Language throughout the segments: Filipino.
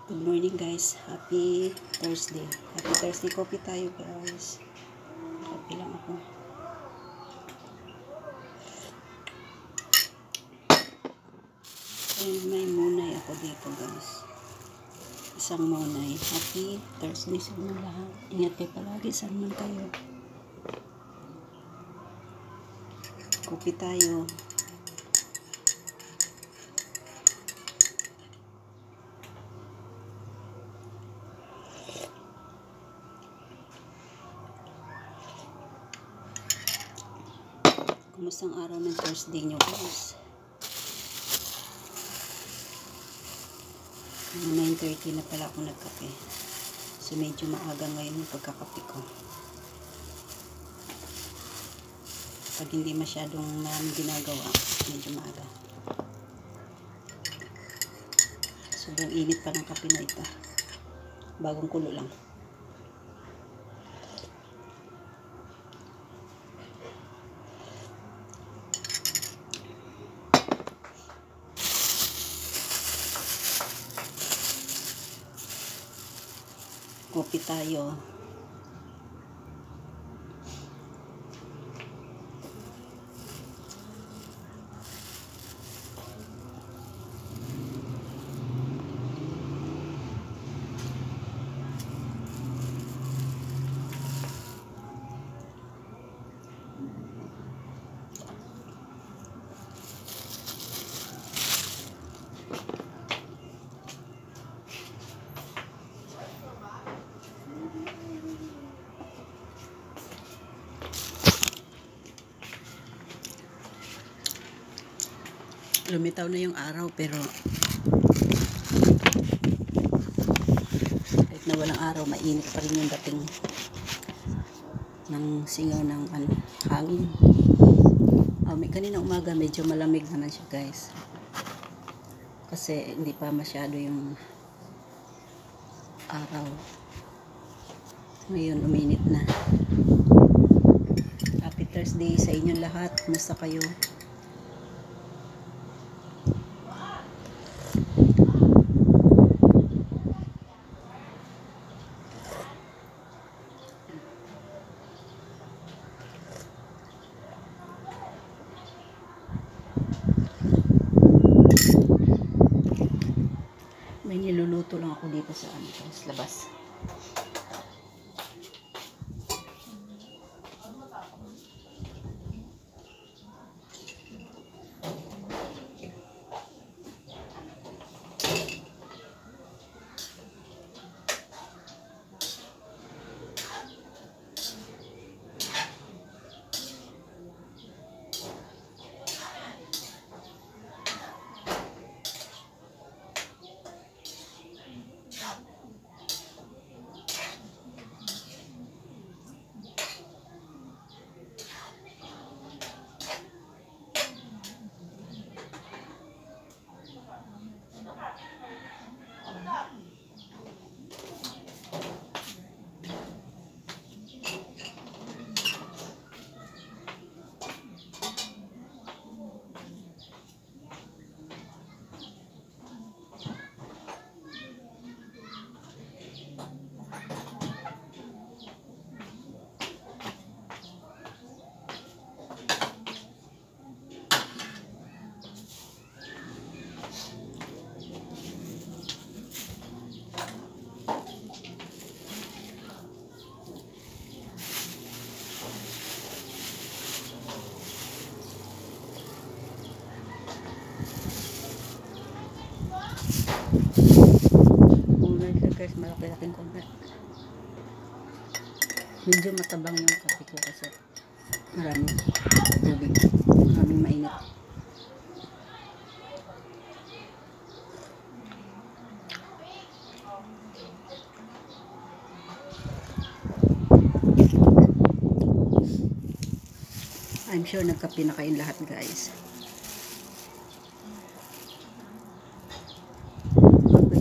Good morning guys. Happy Thursday. Happy Thursday coffee tayo guys. Coffee lang ako. And may munay ako dito guys. Isang munay. Happy Thursday sa mga lahat. Ingat kayo palagi. Saan man kayo. Coffee tayo. Kumusta ang araw ng Thursday nyo guys? 9:30 na pala ako nagkape. So medyo maaga ngayon yung pagkakape ko. Pag hindi masyadong ginagawa, medyo maaga. Sobrang init pa ng kape na ito. Bagong kulo lang. Kopi tayo. Lumitaw na yung araw pero kahit na walang araw, mainit pa rin yung dating ng singaw ng hangin. Kanina umaga medyo malamig naman siya guys. Kasi hindi pa masyado yung araw. Ngayon uminit na. Happy Thursday sa inyong lahat. Kumusta kayo? May niluluto lang ako dito sa labas. Guys, malaki-laking konti. Medyo matabang yung kape ko kasi maraming tubig, maraming mainit. I'm sure nagkape na kayong lahat guys.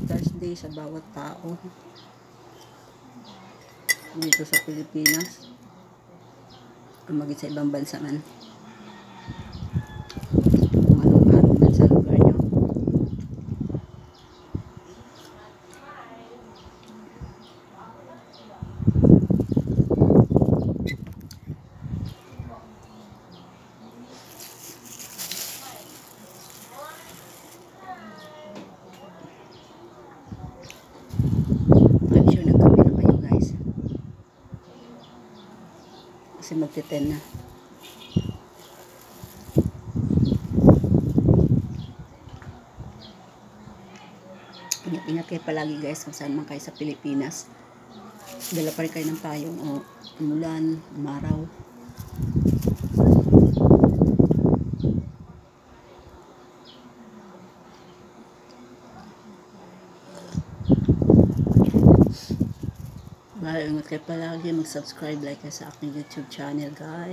Thursday sa bawat tao dito sa Pilipinas o maging sa ibang bansa man, kung anong man sa lugar nyo. magte-10 na. Ingat-ingat kayo palagi guys kung saan man kayo sa Pilipinas. Dala pa rin kayo ng payong o umulan, umaraw. Ingat kayo palagi, mag-subscribe, like kayo sa aking YouTube channel guys.